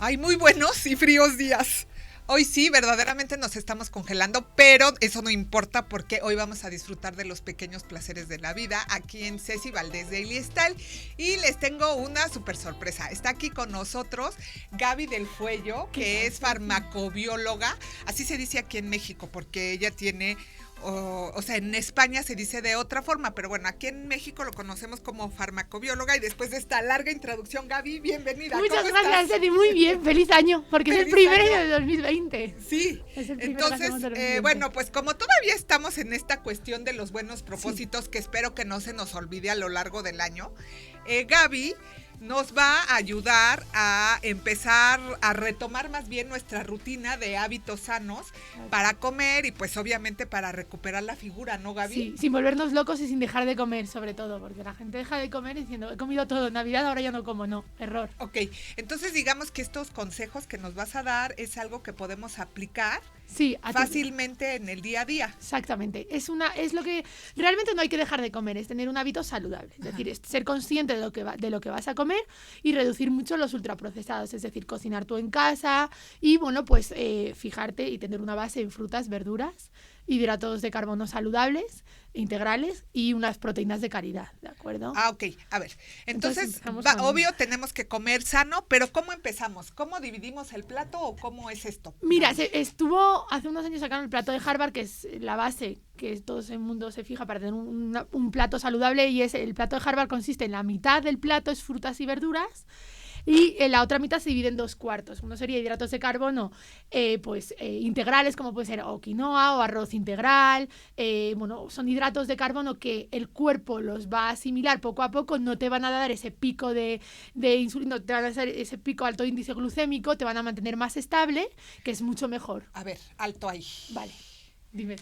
Hay muy buenos y fríos días. Hoy sí, verdaderamente nos estamos congelando, pero eso no importa porque hoy vamos a disfrutar de los pequeños placeres de la vida aquí en Ceci Valdés Daily Style y les tengo una súper sorpresa. Está aquí con nosotros Gaby del Fuello, que es farmacobióloga, así se dice aquí en México porque ella tiene... O sea, en España se dice de otra forma, pero bueno, aquí en México lo conocemos como farmacobióloga y después de esta larga introducción, Gaby, bienvenida. Muchas gracias, Ceci, muy bien, feliz año, porque feliz es el primero año de 2020. Sí, es el entonces, bueno, pues como todavía estamos en esta cuestión de los buenos propósitos, sí, que espero que no se nos olvide a lo largo del año, Gaby nos va a ayudar a empezar a retomar más bien nuestra rutina de hábitos sanos para comer y pues obviamente para recuperar la figura, ¿no, Gaby? Sí, sin volvernos locos y sin dejar de comer, sobre todo, porque la gente deja de comer diciendo, he comido todo en Navidad, ahora ya no como, no, error. Ok, entonces digamos que estos consejos que nos vas a dar es algo que podemos aplicar fácilmente en el día a día. Exactamente, es lo que realmente no hay que dejar de comer, es tener un hábito saludable, es decir, es ser consciente de lo que vas a comer y reducir mucho los ultraprocesados, es decir, cocinar tú en casa y bueno, pues fijarte y tener una base en frutas, verduras, hidratos de carbono saludables, integrales y unas proteínas de calidad, ¿de acuerdo? Ah, ok. A ver, entonces obvio tenemos que comer sano, pero ¿cómo empezamos? ¿Cómo dividimos el plato o cómo es esto? Mira, estuvo hace unos años sacaron el plato de Harvard, que es la base que todo el mundo se fija para tener un plato saludable, y el plato de Harvard consiste en la mitad del plato es frutas y verduras, y la otra mitad se divide en 2/4. Uno sería hidratos de carbono integrales, como puede ser o quinoa o arroz integral. Bueno, son hidratos de carbono que el cuerpo los va a asimilar poco a poco, no te van a dar ese pico de insulina, no te van a dar ese pico alto índice glucémico, te van a mantener más estable, que es mucho mejor. A ver, alto ahí. Vale, dime.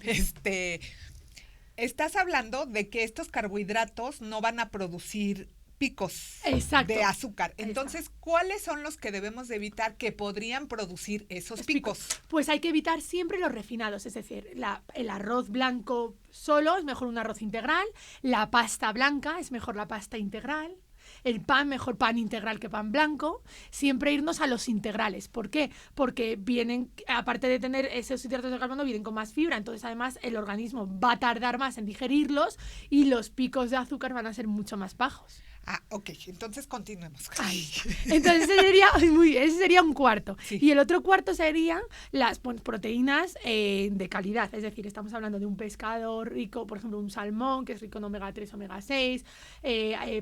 Estás hablando de que estos carbohidratos no van a producir picos Exacto. de azúcar. Entonces, ¿cuáles son los que debemos de evitar que podrían producir esos picos? Pues hay que evitar siempre los refinados, es decir, el arroz blanco solo es mejor un arroz integral, la pasta blanca es mejor la pasta integral, el pan, mejor pan integral que pan blanco, siempre irnos a los integrales. ¿Por qué? Porque vienen, aparte de tener esos hidratos de carbono, vienen con más fibra, entonces además el organismo va a tardar más en digerirlos y los picos de azúcar van a ser mucho más bajos. Ah, ok, entonces continuemos. Ay. Entonces ese sería un cuarto. Sí. Y el otro cuarto serían las proteínas de calidad. Es decir, estamos hablando de un pescado rico, por ejemplo, un salmón, que es rico en omega 3, omega 6,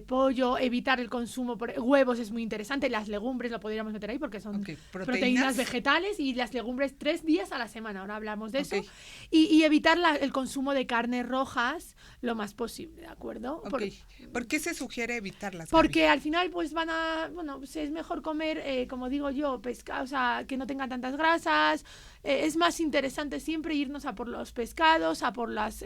pollo, evitar el consumo, huevos es muy interesante, las legumbres lo podríamos meter ahí porque son proteínas vegetales, y las legumbres 3 días a la semana, ahora hablamos de eso. Y evitar el consumo de carnes rojas lo más posible, ¿de acuerdo? ¿Por qué se sugiere evitarlas? Porque al final pues pues es mejor comer, como digo yo, pescado, o sea, que no tenga tantas grasas. Es más interesante siempre irnos a por los pescados, a por las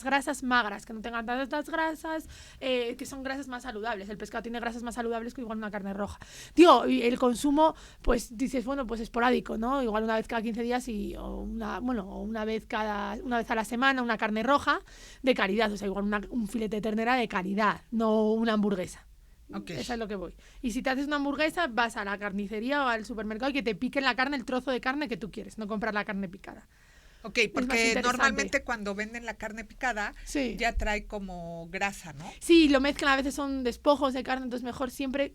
grasas magras, que no tengan tantas grasas, que son grasas más saludables. El pescado tiene grasas más saludables que igual una carne roja. Tío, y el consumo, pues dices, bueno, pues esporádico, ¿no? Igual una vez cada 15 días o una vez a la semana una carne roja de calidad, o sea, igual un filete de ternera de calidad, no una hamburguesa. Eso es lo que voy. Y si te haces una hamburguesa, vas a la carnicería o al supermercado y que te piquen la carne, el trozo de carne que tú quieres, no comprar la carne picada. Ok, porque normalmente cuando venden la carne picada ya trae como grasa, ¿no? Sí, lo mezclan, a veces son despojos de carne, entonces mejor siempre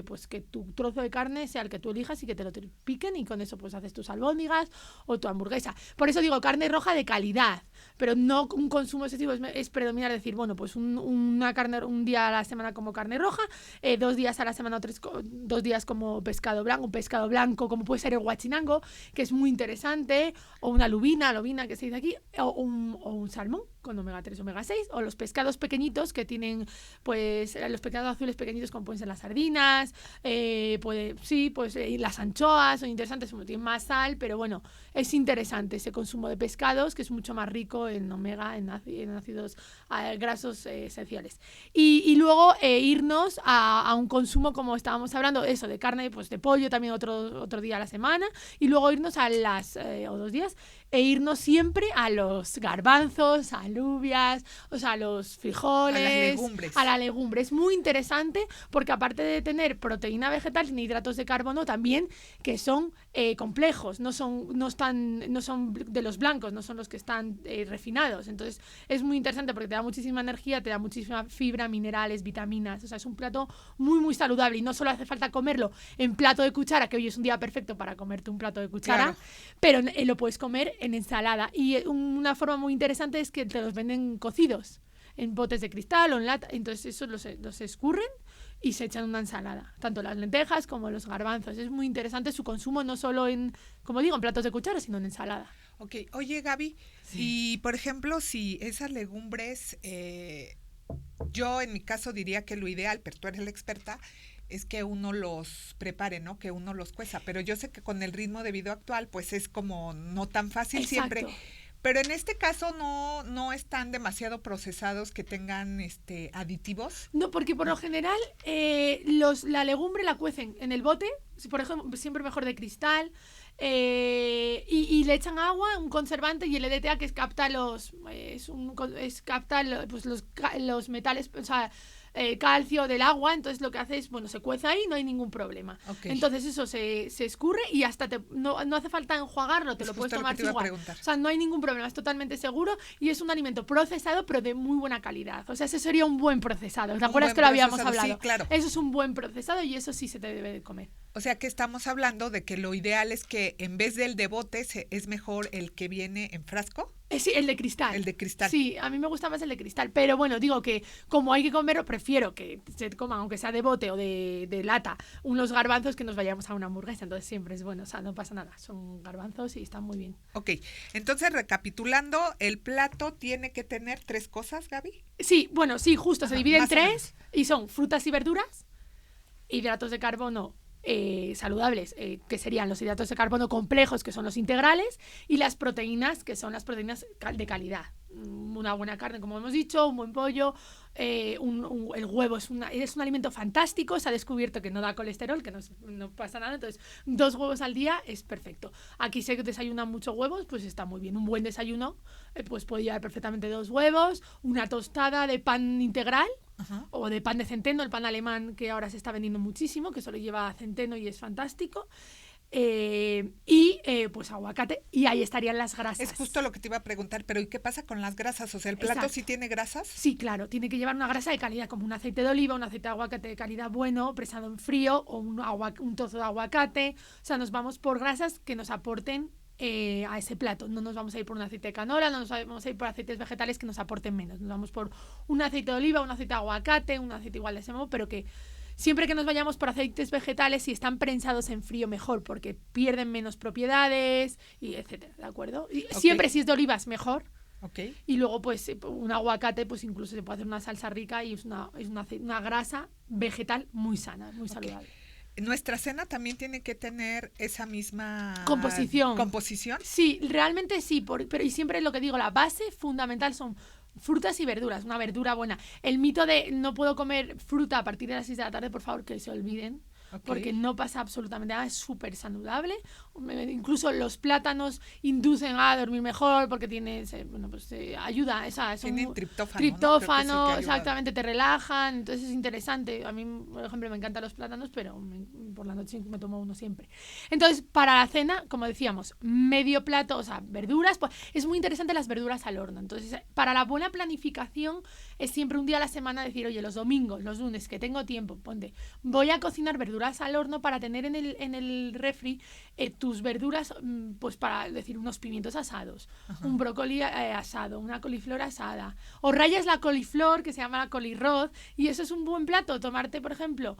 pues que tu trozo de carne sea el que tú elijas y que te lo piquen, y con eso pues haces tus albóndigas o tu hamburguesa. Por eso digo carne roja de calidad, pero no un consumo excesivo, es predominar decir, bueno, pues una carne un día a la semana como carne roja, 2 días a la semana 2 días como pescado blanco como puede ser el guachinango, que es muy interesante, o una lubina que se dice aquí, o un salmón con omega 3, omega 6, o los pescados pequeñitos que tienen, pues, los pescados azules pequeñitos como pueden ser las sardinas, las anchoas, son interesantes, tienen más sal, pero bueno, es interesante ese consumo de pescados, que es mucho más rico en omega, en ácidos grasos esenciales. Y luego irnos a un consumo, como estábamos hablando, eso, de carne, pues de pollo también otro día a la semana, y luego irnos a o 2 días, e irnos siempre a los garbanzos, al alubias, o sea, a los frijoles, a la legumbre. Es muy interesante porque aparte de tener proteína vegetal, tiene hidratos de carbono también que son complejos, no son de los blancos, no son los que están refinados. Entonces es muy interesante porque te da muchísima energía, te da muchísima fibra, minerales, vitaminas. O sea, es un plato muy, muy saludable y no solo hace falta comerlo en plato de cuchara, que hoy es un día perfecto para comerte un plato de cuchara, claro, pero lo puedes comer en ensalada. Y una forma muy interesante es que te los venden cocidos en botes de cristal o en lata. Entonces esos los escurren y se echan una ensalada, tanto las lentejas como los garbanzos. Es muy interesante su consumo, no solo en, como digo, en platos de cuchara, sino en ensalada. Ok, oye Gaby, sí. Y por ejemplo, si esas legumbres, yo en mi caso diría que lo ideal, pero tú eres la experta, es que uno los prepare, ¿no? Que uno los cueza, pero yo sé que con el ritmo de vida actual, pues es como no tan fácil. Exacto. Siempre. Pero en este caso no están demasiado procesados que tengan aditivos. No, porque por lo general la legumbre la cuecen en el bote, por ejemplo, siempre mejor de cristal, y le echan agua, un conservante y el EDTA que capta los metales, o sea, calcio del agua. Entonces lo que hace es, se cuece ahí, no hay ningún problema. Okay. Entonces eso se escurre y hasta no hace falta enjuagarlo, te lo puedes tomar igual. O sea, no hay ningún problema, es totalmente seguro y es un alimento procesado pero de muy buena calidad. O sea, ese sería un buen procesado. ¿Te acuerdas que lo habíamos hablado? Sí, claro. Eso es un buen procesado y eso sí se te debe de comer. O sea que estamos hablando de que lo ideal es que en vez del de bote es mejor el que viene en frasco. Sí, el de cristal. El de cristal. Sí, a mí me gusta más el de cristal. Pero bueno, digo que como hay que comerlo, prefiero que se coman, aunque sea de bote o de lata, unos garbanzos que nos vayamos a una hamburguesa. Entonces siempre es bueno, o sea, no pasa nada. Son garbanzos y están muy bien. Ok, entonces recapitulando, el plato tiene que tener 3 cosas, Gaby. Sí, bueno, sí, justo, se divide en 3 y son frutas y verduras, hidratos de carbono saludables, que serían los hidratos de carbono complejos, que son los integrales, y las proteínas, que son las proteínas de calidad. Una buena carne, como hemos dicho, un buen pollo, el huevo es un alimento fantástico. Se ha descubierto que no da colesterol, que no pasa nada. Entonces 2 huevos al día es perfecto. Aquí se desayunan muchos huevos, pues está muy bien. Un buen desayuno, pues puede llevar perfectamente 2 huevos, una tostada de pan integral. Ajá. O de pan de centeno, el pan alemán que ahora se está vendiendo muchísimo, que solo lleva centeno y es fantástico. Pues aguacate, y ahí estarían las grasas. Es justo lo que te iba a preguntar, pero ¿y qué pasa con las grasas? O sea, ¿el plato Exacto. sí tiene grasas? Sí, claro, tiene que llevar una grasa de calidad, como un aceite de oliva, un aceite de aguacate de calidad bueno, presado en frío, o un trozo de aguacate. O sea, nos vamos por grasas que nos aporten a ese plato. No nos vamos a ir por un aceite de canola, no nos vamos a ir por aceites vegetales que nos aporten menos. Nos vamos por un aceite de oliva, un aceite de aguacate, un aceite igual de semo, pero que siempre que nos vayamos por aceites vegetales, si están prensados en frío, mejor, porque pierden menos propiedades, y etcétera, ¿de acuerdo? Y okay. Siempre si es de olivas, mejor. Okay. Y luego, pues, un aguacate, pues incluso se puede hacer una salsa rica y es una grasa vegetal muy sana, muy saludable. ¿Nuestra cena también tiene que tener esa misma composición? Sí, realmente sí, pero y siempre lo que digo, la base fundamental son frutas y verduras, una verdura buena. El mito de no puedo comer fruta a partir de las 6 de la tarde, por favor, que se olviden. Okay. Porque no pasa absolutamente nada, es súper saludable. Incluso los plátanos inducen a dormir mejor porque ayuda. Tienen triptófano, ¿no? Exactamente, te relajan. Entonces es interesante. A mí, por ejemplo, me encantan los plátanos, pero por la noche me tomo uno siempre. Entonces, para la cena, como decíamos, medio plato, o sea, verduras. Pues, es muy interesante las verduras al horno. Entonces, para la buena planificación, es siempre un día a la semana decir, oye, los domingos, los lunes, que tengo tiempo, voy a cocinar verduras al horno para tener en el refri tus verduras, pues para decir unos pimientos asados, Ajá. un brócoli asado, una coliflor asada, o rayas la coliflor, que se llama la colirroz, y eso es un buen plato. Tomarte, por ejemplo,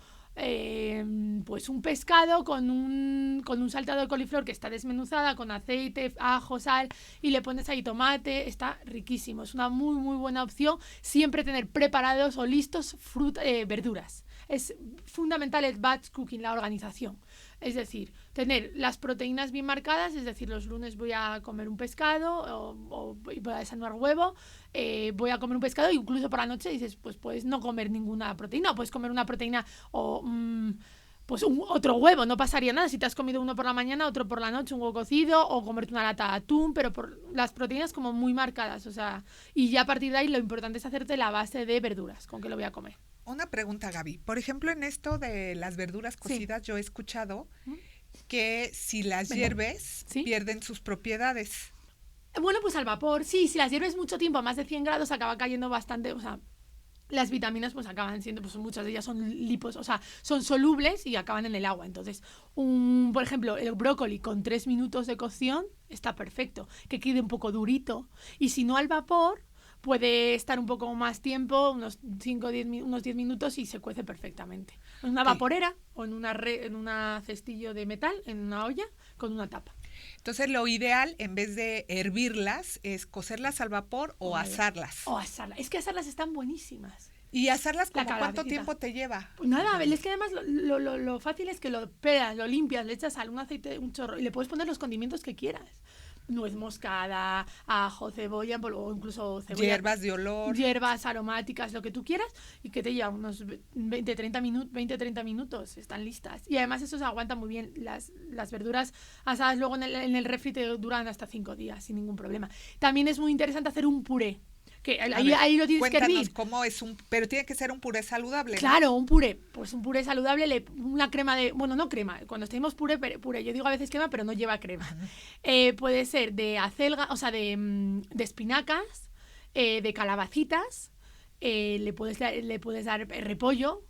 pues un pescado con un saltado de coliflor que está desmenuzada con aceite, ajo, sal, y le pones ahí tomate. Está riquísimo, es una muy muy buena opción. Siempre tener preparados o listos verduras. Es fundamental el batch cooking, la organización. Es decir, tener las proteínas bien marcadas, es decir, los lunes voy a comer un pescado o voy a desayunar huevo, voy a comer un pescado, e incluso por la noche dices, pues puedes no comer ninguna proteína, o puedes comer una proteína o pues otro huevo, no pasaría nada. Si te has comido uno por la mañana, otro por la noche, un huevo cocido, o comerte una lata de atún, pero por las proteínas como muy marcadas, o sea, y ya a partir de ahí lo importante es hacerte la base de verduras, con qué lo voy a comer. Una pregunta, Gaby. Por ejemplo, en esto de las verduras cocidas, yo he escuchado que si las hierves, pierden sus propiedades. Bueno, pues al vapor, sí, si las hierves mucho tiempo, a más de 100 grados, acaba cayendo bastante, o sea, las vitaminas pues acaban siendo, pues muchas de ellas son lipos, o sea, son solubles y acaban en el agua. Entonces, por ejemplo, el brócoli con 3 minutos de cocción está perfecto, que quede un poco durito. Y si no al vapor, puede estar un poco más tiempo, unos 10 minutos y se cuece perfectamente. En una vaporera o en una cestillo de metal, en una olla, con una tapa. Entonces, lo ideal, en vez de hervirlas, es cocerlas al vapor o asarlas. O asarlas. Es que asarlas están buenísimas. ¿Y asarlas como cuánto tiempo te lleva? Pues nada, es que además lo fácil es que lo pelas, lo limpias, le echas sal, un aceite, un chorro, y le puedes poner los condimentos que quieras. Nuez moscada, ajo, cebolla, o incluso cebolla. Hierbas de olor. Hierbas aromáticas, lo que tú quieras, y que te lleva unos 20-30 minutos, están listas. Y además eso se aguanta muy bien. Las verduras asadas luego en el refri te duran hasta 5 días, sin ningún problema. También es muy interesante hacer un puré. Que ahí lo tienes que hervir. Cómo es pero tiene que ser un puré saludable, ¿no? Claro, un puré. Pues un puré saludable, una crema no crema. Cuando decimos puré, yo digo a veces crema, pero no lleva crema. Puede ser de acelga, o sea, de espinacas, de calabacitas, le puedes dar repollo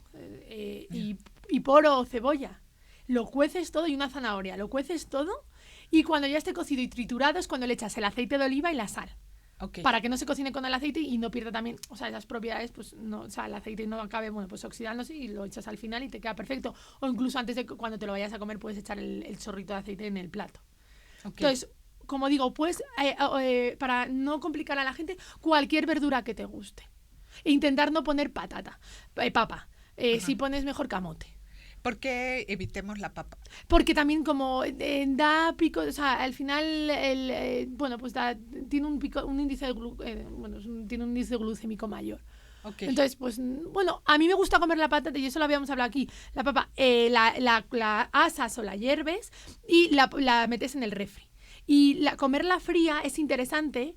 y poro o cebolla. Lo cueces todo y una zanahoria. Lo cueces todo y cuando ya esté cocido y triturado es cuando le echas el aceite de oliva y la sal. Okay. Para que no se cocine con el aceite y no pierda también, o sea, esas propiedades, pues no, o sea, el aceite no acabe, bueno, pues oxidándose y lo echas al final y te queda perfecto. O incluso antes de cuando te lo vayas a comer puedes echar el chorrito de aceite en el plato. Okay. Entonces, como digo, pues para no complicar a la gente, cualquier verdura que te guste. E intentar no poner papa. Si pones mejor camote. ¿Por qué evitemos la papa? Porque también como da pico, o sea, al final, pues tiene un índice tiene un índice glucémico mayor. Okay. Entonces, pues, bueno, a mí me gusta comer la patata, y eso lo habíamos hablado aquí. La papa, la asas o la hierves y la metes en el refri. Y comerla fría es interesante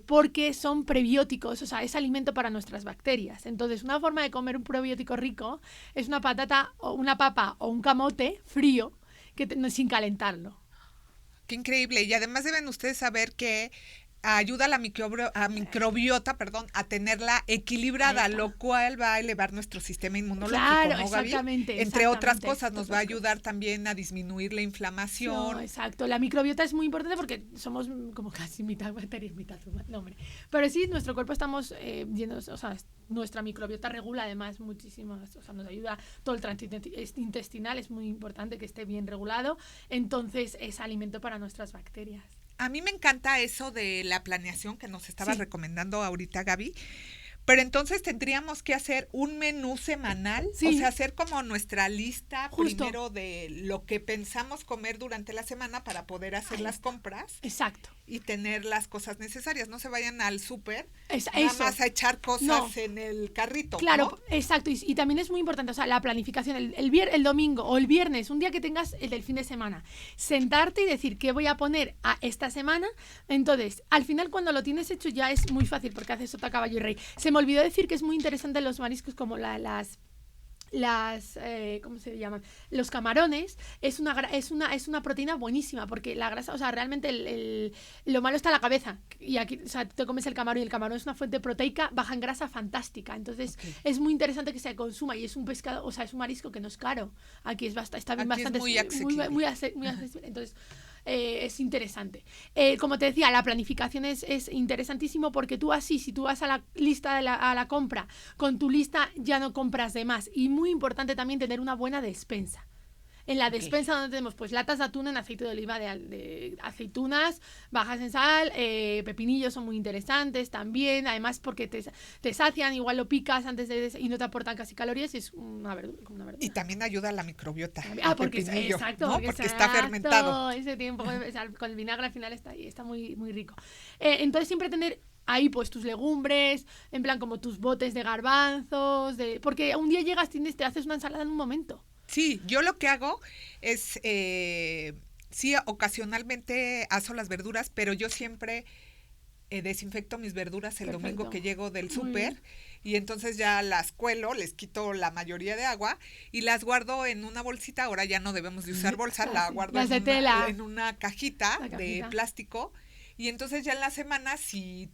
porque son prebióticos, o sea, es alimento para nuestras bacterias. Entonces, una forma de comer un prebiótico rico es una patata o una papa o un camote frío sin calentarlo. Qué increíble. Y además deben ustedes saber que ayuda a la microbiota, a tenerla equilibrada, lo cual va a elevar nuestro sistema inmunológico, claro, ¿no, Gaby? exactamente. Entre otras cosas, nos va a ayudar también a disminuir la inflamación. No, exacto. La microbiota es muy importante porque somos como casi mitad bacterias, mitad humano. No, hombre. Pero sí, nuestro cuerpo estamos llenos, o sea, nuestra microbiota regula además muchísimas, o sea, nos ayuda todo el tránsito intestinal, es muy importante que esté bien regulado. Entonces, es alimento para nuestras bacterias. A mí me encanta eso de la planeación que nos estabas recomendando ahorita, Gaby. Pero entonces tendríamos que hacer un menú semanal, o sea, hacer como nuestra lista primero de lo que pensamos comer durante la semana para poder hacer las compras. Exacto. Y tener las cosas necesarias. No se vayan al súper nada más a echar cosas en el carrito. Claro, ¿no? Exacto. Y también es muy importante, o sea, la planificación, el domingo o el viernes, un día que tengas el del fin de semana, sentarte y decir qué voy a poner a esta semana. Entonces, al final cuando lo tienes hecho ya es muy fácil porque haces sota, caballo y rey. Se me olvidó decir que es muy interesante los mariscos como las ¿cómo se llaman? Los camarones es una proteína buenísima porque la grasa, o sea, realmente lo malo está en la cabeza y aquí, o sea, te comes el camarón y el camarón es una fuente proteica baja en grasa fantástica, entonces es muy interesante que se consuma y es un pescado, o sea, es un marisco que no es caro, aquí está bien, aquí bastante es muy accesible. Muy accesible, entonces es interesante. Como te decía, la planificación es interesantísimo porque tú así, si tú vas a la lista a la compra, con tu lista ya no compras de más. Y muy importante también tener una buena despensa. En la despensa donde tenemos pues latas de atún en aceite de oliva, de aceitunas bajas en sal, pepinillos son muy interesantes también, además porque te sacian, igual lo picas antes y no te aportan casi calorías y es una verdura. Y también ayuda a la microbiota. Porque exacto, ¿no? porque está fermentado. Ese tiempo con el vinagre al final está muy, muy rico. Entonces siempre tener ahí pues tus legumbres, en plan como tus botes de garbanzos, porque un día llegas, te haces una ensalada en un momento. Sí, yo lo que hago es, sí, ocasionalmente aso las verduras, pero yo siempre desinfecto mis verduras el domingo Perfecto. que llego del Muy bien. súper y entonces ya las cuelo, les quito la mayoría de agua y las guardo en una bolsita. Ahora ya no debemos de usar bolsa, la Así. guardo Las de tela. en una cajita La de cajita. plástico y entonces ya en la semana si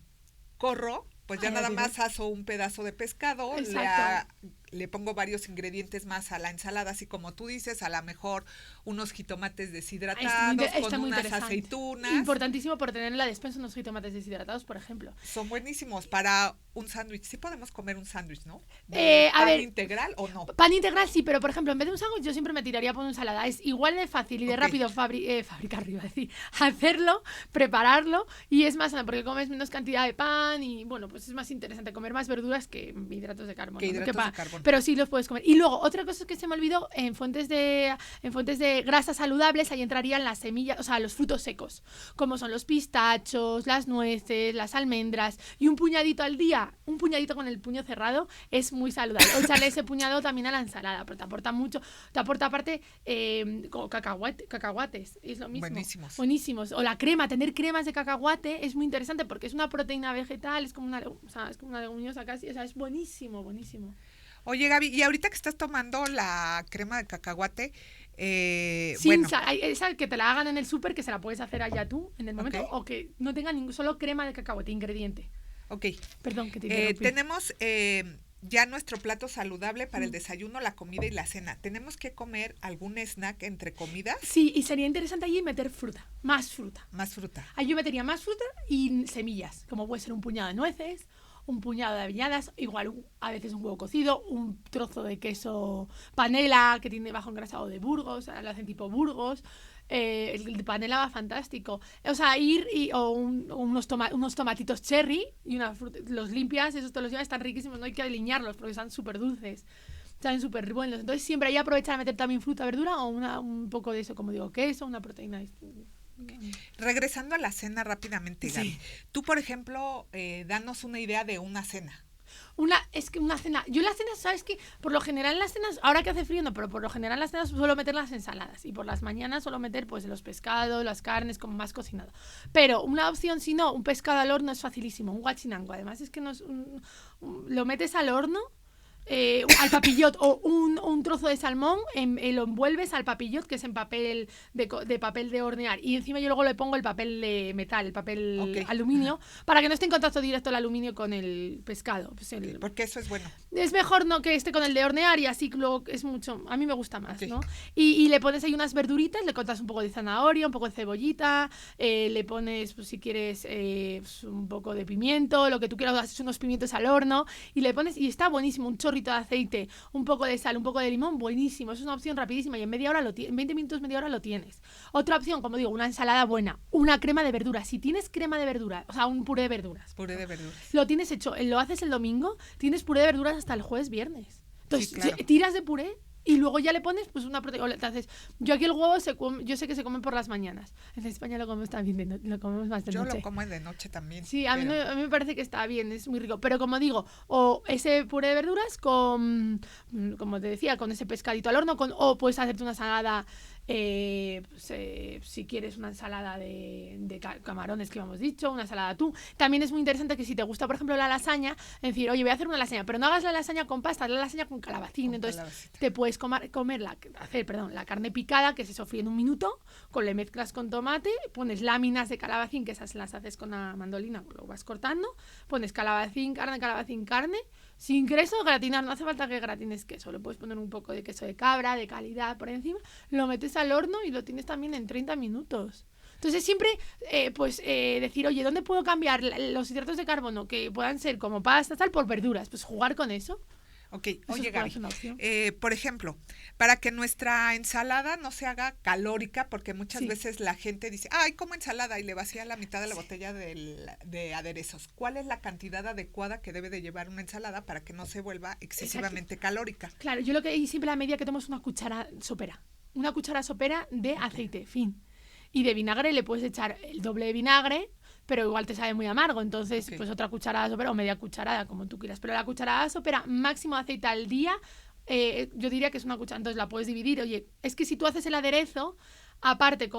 corro, pues ya Ahí lo nada tienes. más aso un pedazo de pescado, Exacto. le pongo varios ingredientes más a la ensalada, así como tú dices, a lo mejor unos jitomates deshidratados Está con muy unas interesante. aceitunas. Importantísimo por tener en la despensa unos jitomates deshidratados, por ejemplo. Son buenísimos para un sándwich. Sí podemos comer un sándwich, ¿no? ¿De A pan ver, integral o no? pan integral sí, pero por ejemplo, en vez de un sándwich yo siempre me tiraría por una ensalada. Es igual de fácil y de Ok. rápido fabricarlo, iba a decir, hacerlo, prepararlo y es más sano porque comes menos cantidad de pan y bueno, pues es más interesante comer más verduras que hidratos de carbono. Que ¿No? hidratos de carbono. Pero sí los puedes comer. Y luego, otra cosa que se me olvidó, en fuentes de grasas saludables, ahí entrarían las semillas, o sea, los frutos secos, como son los pistachos, las nueces, las almendras y un puñadito al día, un puñadito con el puño cerrado es muy saludable. O echarle ese puñado también a la ensalada, pero te aporta mucho, te aporta aparte cacahuates, es lo mismo. Buenísimos. Buenísimos. O la crema, tener cremas de cacahuate es muy interesante porque es una proteína vegetal, es como o sea, es como una leguminosa casi, o sea, es buenísimo, buenísimo. Oye, Gaby, y ahorita que estás tomando la crema de cacahuate, Sin bueno, sal, esa que te la hagan en el súper, que se la puedes hacer allá tú en el momento, ok, o que no tenga ningún solo crema de cacahuete, ingrediente. ok. Perdón, que te interrumpí. Tenemos ya nuestro plato saludable para el Mm. desayuno, la comida y la cena. ¿Tenemos que comer algún snack entre comidas? Sí, y sería interesante allí meter fruta, más fruta. Más fruta. Ahí yo metería más fruta y semillas, como puede ser un puñado de nueces, un puñado de avellanas, igual a veces un huevo cocido, un trozo de queso panela que tiene bajo engrasado de Burgos, lo hacen tipo Burgos. El de panela va fantástico. O sea, unos tomatitos cherry y los limpias, esos te los llevas, están riquísimos, no hay que aliñarlos porque están súper dulces. Están súper buenos. Entonces siempre hay aprovechar a meter también fruta, verdura o un poco de eso, como digo, queso, una proteína. Regresando a la cena rápidamente, Gaby. Sí. Tú, por ejemplo, danos una idea de una cena. Es que una cena, yo las cenas, ¿sabes qué? Por lo general en las cenas, ahora que hace frío no, pero por lo general en las cenas suelo meter las ensaladas y por las mañanas suelo meter pues los pescados, las carnes como más cocinado. Pero una opción, si no, un pescado al horno es facilísimo, un guachinango, además es que no es lo metes al horno, al papillot o un trozo de salmón, lo envuelves al papillot, que es en papel de papel de hornear, y encima yo luego le pongo el papel de metal, el papel aluminio, para que no esté en contacto directo el aluminio con el pescado. Pues porque eso es bueno. Es mejor no que esté con el de hornear y así luego es mucho, a mí me gusta más, ¿no? Y le pones ahí unas verduritas, le cortas un poco de zanahoria, un poco de cebollita, le pones, pues, si quieres, pues, un poco de pimiento, lo que tú quieras, haces unos pimientos al horno y le pones, y está buenísimo, un chorrito de aceite, un poco de sal, un poco de limón, buenísimo, es una opción rapidísima y en en 20 minutos, media hora lo tienes. Otra opción, como digo, una ensalada buena, una crema de verduras, si tienes crema de verduras, o sea, un puré de verduras. Puré de verduras. Lo tienes hecho, lo haces el domingo, tienes puré de verduras hasta el jueves, viernes. Entonces, Sí, claro. tiras de puré y luego ya le pones pues una proteína. Entonces, yo aquí el huevo yo sé que se come por las mañanas. En España lo comemos también, lo comemos más de Yo noche. lo como de noche también. Sí, a mí me parece que está bien, es muy rico. Pero como digo, o ese puré de verduras con, como te decía, con ese pescadito al horno, o puedes hacerte una ensalada, si quieres una ensalada de camarones que hemos dicho, una ensalada de atún. También es muy interesante que si te gusta, por ejemplo, la lasaña, es decir, oye, voy a hacer una lasaña, pero no hagas la lasaña con pasta, haz la lasaña con calabacín. Entonces te puedes comer la carne picada, que se sofríe en un minuto, le mezclas con tomate, pones láminas de calabacín, que esas las haces con la mandolina, lo vas cortando, pones calabacín, carne, sin queso, gratinar, no hace falta que gratines queso, le puedes poner un poco de queso de cabra, de calidad por encima, lo metes al horno y lo tienes también en 30 minutos. Entonces siempre decir, oye, ¿dónde puedo cambiar los hidratos de carbono que puedan ser como pasta, tal, por verduras? Pues jugar con eso. Ok, oye, Gaby, opción. por ejemplo, para que nuestra ensalada no se haga calórica, porque muchas veces la gente dice, ay, como ensalada, y le vacía la mitad de la botella de aderezos. ¿Cuál es la cantidad adecuada que debe de llevar una ensalada para que no se vuelva excesivamente calórica? Claro, yo lo que hay siempre la media que tomo es una cuchara sopera de aceite, fin. Y de vinagre le puedes echar el doble de vinagre, pero igual te sabe muy amargo, entonces pues otra cucharada sopera o media cucharada, como tú quieras. Pero la cucharada sopera, máximo de aceite al día, yo diría que es una cucharada. Entonces la puedes dividir. Oye, es que si tú haces el aderezo, aparte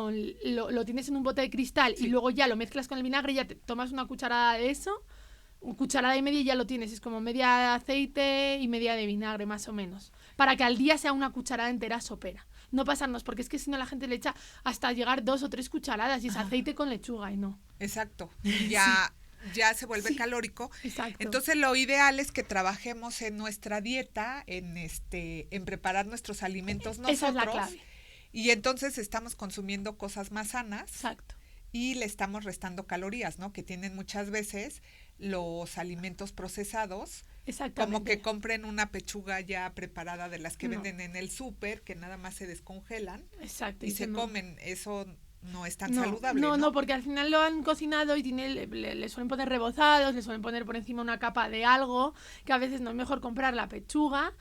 lo tienes en un bote de cristal y luego ya lo mezclas con el vinagre, ya te tomas una cucharada de eso, una cucharada y media y ya lo tienes. Es como media de aceite y media de vinagre, más o menos. Para que al día sea una cucharada entera sopera. No pasarnos, porque es que si no la gente le echa hasta llegar 2 o 3 cucharadas y es aceite con lechuga y no. Exacto. Ya se vuelve calórico. Exacto. Entonces lo ideal es que trabajemos en nuestra dieta, en preparar nuestros alimentos nosotros. Esa es la clave. Y entonces estamos consumiendo cosas más sanas. Exacto. Y le estamos restando calorías, ¿no? Que tienen muchas veces los alimentos procesados. Exactamente. Como que compren una pechuga ya preparada de las que venden en el súper, que nada más se descongelan. Exacto. Y se comen. Eso no es tan saludable. No, porque al final lo han cocinado y le suelen poner rebozados, le suelen poner por encima una capa de algo, que a veces no es mejor comprar la pechuga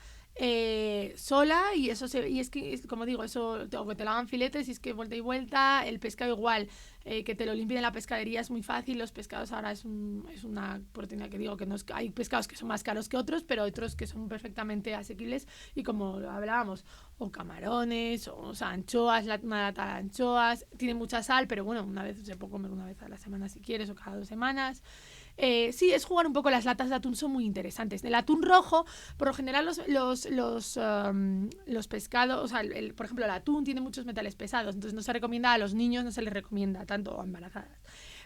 sola y es que, como digo, eso, o que te lo hagan filetes y es que vuelta y vuelta, el pescado igual, que te lo limpien en la pescadería es muy fácil. Los pescados ahora es una proteína que digo que no es, hay pescados que son más caros que otros, pero otros que son perfectamente asequibles y como hablábamos, o camarones, o sea, anchoas, una lata de anchoas, tiene mucha sal, pero bueno, se puede comer una vez a la semana si quieres o cada 2 semanas. Sí, es jugar un poco. Las latas de atún son muy interesantes. El atún rojo, por lo general los pescados, o sea, por ejemplo, el atún tiene muchos metales pesados, entonces no se recomienda a los niños, no se les recomienda tanto a embarazadas.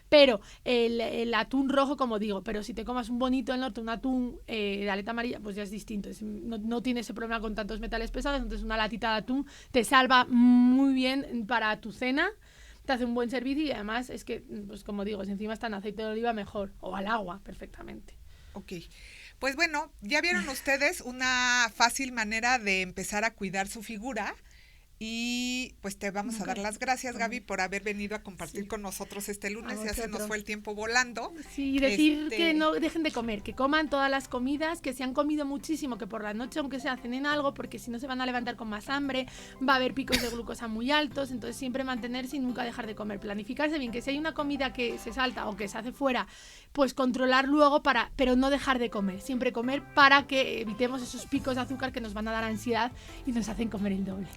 Pero el atún rojo, como digo, pero si te comas un bonito del norte, un atún de aleta amarilla, pues ya es distinto. No tiene ese problema con tantos metales pesados, entonces una latita de atún te salva muy bien para tu cena. Te hace un buen servicio y además es que, pues como digo, si encima está en aceite de oliva, mejor. O al agua, perfectamente. Ok. Pues bueno, ya vieron ustedes una fácil manera de empezar a cuidar su figura. Y pues te vamos a dar las gracias, Gaby, por haber venido a compartir con nosotros este lunes. Ya se nos fue el tiempo volando. Sí, y decir que no dejen de comer, que coman todas las comidas, que se han comido muchísimo, que por la noche aunque se cenen algo, porque si no se van a levantar con más hambre, va a haber picos de glucosa muy altos, entonces siempre mantenerse y nunca dejar de comer. Planificarse bien, que si hay una comida que se salta o que se hace fuera, pues controlar luego pero no dejar de comer. Siempre comer para que evitemos esos picos de azúcar que nos van a dar ansiedad y nos hacen comer el doble.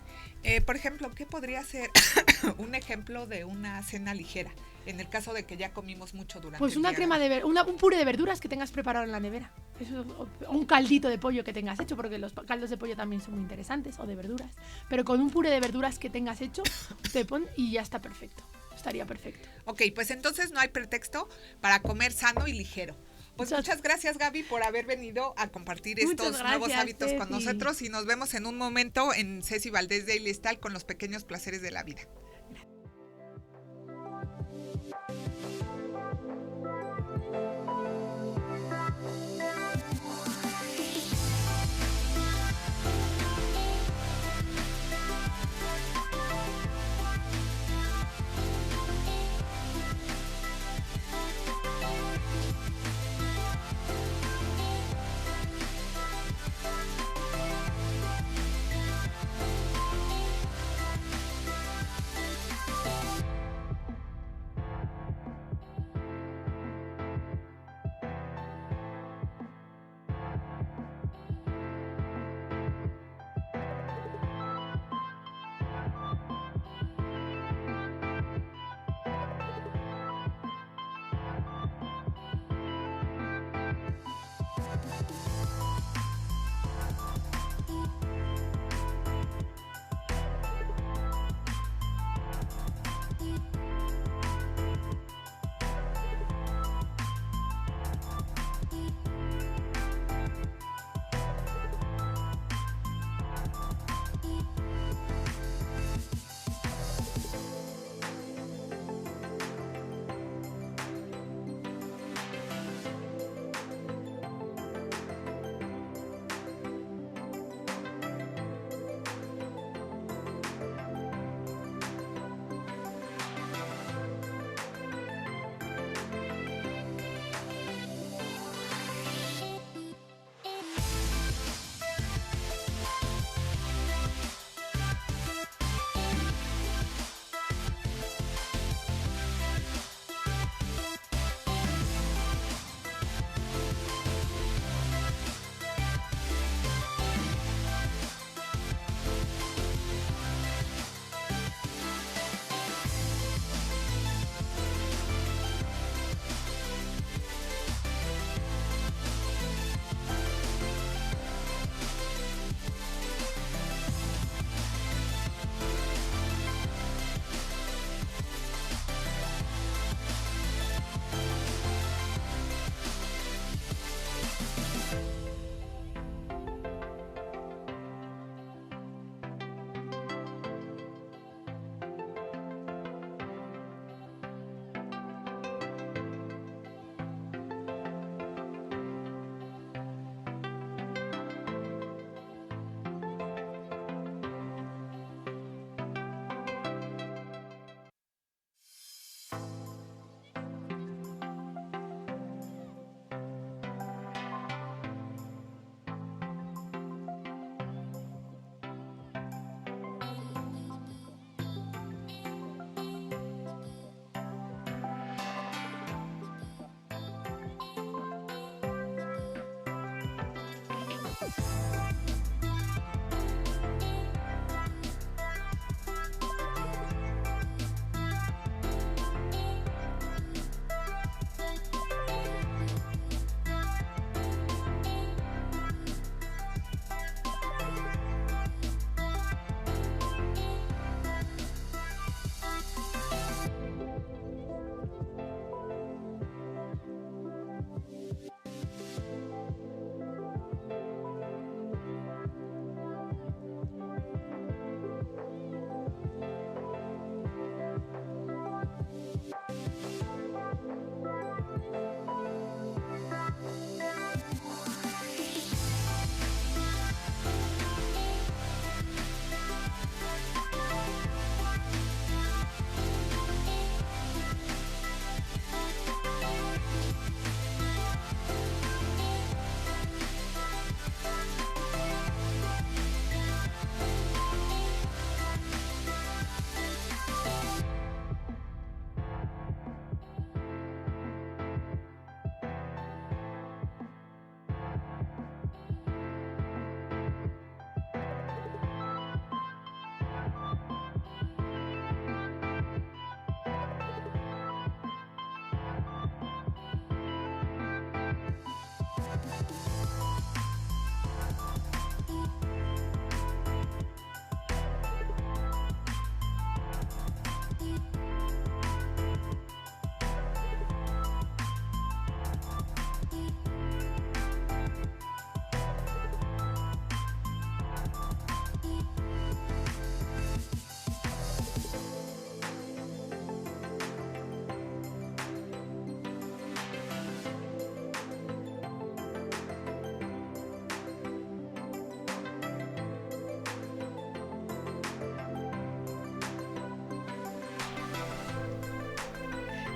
Por ejemplo, ¿qué podría ser un ejemplo de una cena ligera? En el caso de que ya comimos mucho durante pues el una día. crema un puré de verduras que tengas preparado en la nevera. O un caldito de pollo que tengas hecho, porque los caldos de pollo también son muy interesantes, o de verduras. Pero con un puré de verduras que tengas hecho, te pones y ya está perfecto. Estaría perfecto. Ok, pues entonces no hay pretexto para comer sano y ligero. Pues muchas gracias, Gaby, por haber venido a compartir estos nuevos hábitos con nosotros y nos vemos en un momento en Ceci Valdés Daily Style con los pequeños placeres de la vida.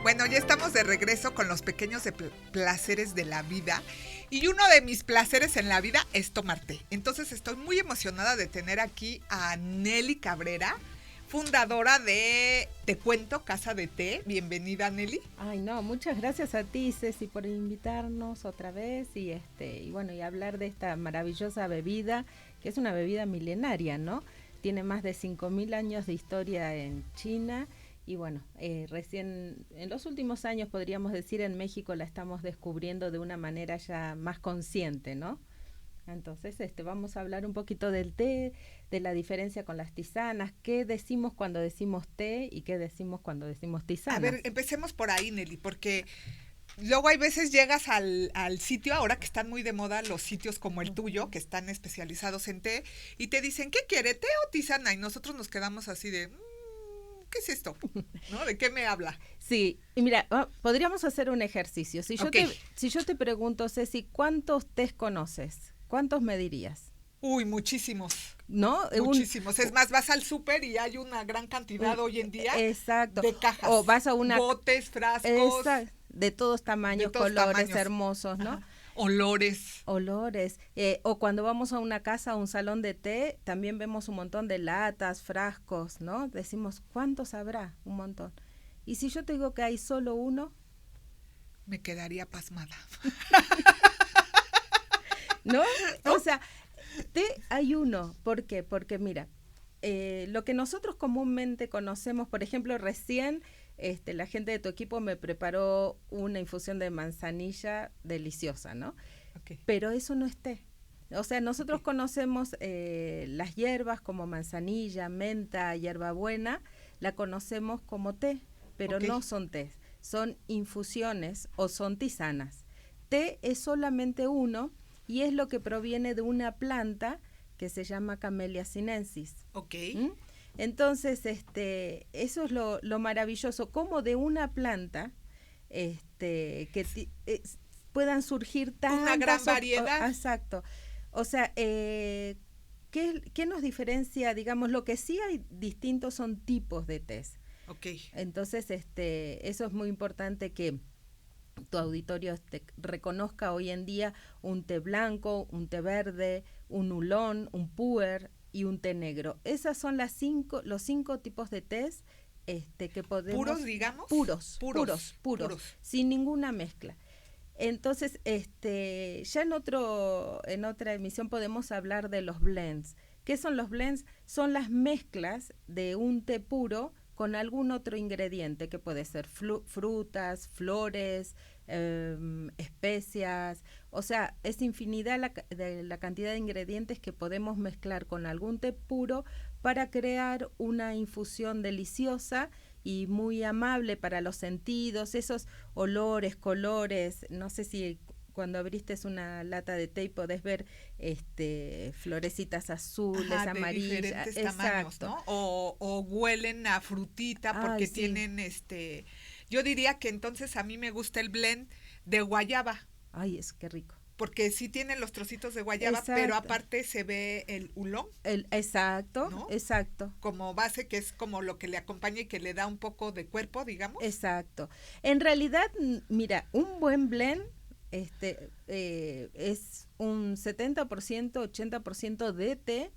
Bueno, ya estamos de regreso con los pequeños placeres de la vida. Y uno de mis placeres en la vida es tomar té. Entonces estoy muy emocionada de tener aquí a Nelly Cabrera, fundadora de Te Cuento, Casa de Té. Bienvenida, Nelly. Ay, no, muchas gracias a ti, Ceci, por invitarnos otra vez y bueno, y hablar de esta maravillosa bebida, que es una bebida milenaria, ¿no? Tiene más de 5.000 años de historia en China y bueno, recién en los últimos años podríamos decir en México la estamos descubriendo de una manera ya más consciente, ¿no? Entonces, vamos a hablar un poquito del té, de la diferencia con las tisanas, qué decimos cuando decimos té y qué decimos cuando decimos tisanas. A ver, empecemos por ahí, Nelly, porque luego hay veces llegas al sitio, ahora que están muy de moda los sitios como el tuyo, que están especializados en té, y te dicen, ¿qué quiere, té o tisana? Y nosotros nos quedamos así de, ¿qué es esto? ¿No? ¿De qué me habla? Sí, y mira, podríamos hacer un ejercicio. Si yo te pregunto, Ceci, ¿cuántos tés conoces? ¿Cuántos me dirías? Uy, muchísimos. ¿No? Muchísimos. Es más, vas al súper y hay una gran cantidad hoy en día exacto. de cajas. O vas a una... botes, frascos. De todos tamaños, colores hermosos, ¿no? Ajá. Olores. O cuando vamos a una casa, a un salón de té, también vemos un montón de latas, frascos, ¿no? Decimos, ¿cuántos habrá? Un montón. Y si yo te digo que hay solo uno... Me quedaría pasmada. ¿No? O sea, té hay uno. ¿Por qué? Porque mira, lo que nosotros comúnmente conocemos, por ejemplo, recién la gente de tu equipo me preparó una infusión de manzanilla deliciosa, ¿no? Okay. Pero eso no es té. O sea, nosotros conocemos las hierbas como manzanilla, menta, hierbabuena, la conocemos como té, pero no son té, son infusiones o son tisanas. Té es solamente uno y es lo que proviene de una planta que se llama Camellia sinensis. Ok. ¿Mm? Entonces, eso es lo maravilloso, como de una planta puedan surgir tantas... Una gran variedad. Exacto. O sea, ¿qué nos diferencia? Digamos, lo que sí hay distintos son tipos de tés. Ok. Entonces, eso es muy importante que tu auditorio reconozca hoy en día un té blanco, un té verde, un oolong, un pu'er y un té negro. Esas son los 5 tipos de tés que podemos... ¿Puros, digamos? Puros, sin ninguna mezcla. Entonces, ya en otra emisión podemos hablar de los blends. ¿Qué son los blends? Son las mezclas de un té puro con algún otro ingrediente, que puede ser frutas, flores, especias. O sea, es infinidad la cantidad de ingredientes que podemos mezclar con algún té puro para crear una infusión deliciosa y muy amable para los sentidos, esos olores, colores. No sé si cuando abriste una lata de té podés ver florecitas azules, amarillas, de diferentes tamaños, ¿no? O huelen a frutita porque tienen yo diría que entonces a mí me gusta el blend de guayaba. Ay, qué rico. Porque sí tienen los trocitos de guayaba, pero aparte se ve el oolong. Exacto, ¿no? Exacto. Como base, que es como lo que le acompaña y que le da un poco de cuerpo, digamos. Exacto. En realidad, mira, un buen blend es un 70%, 80% de té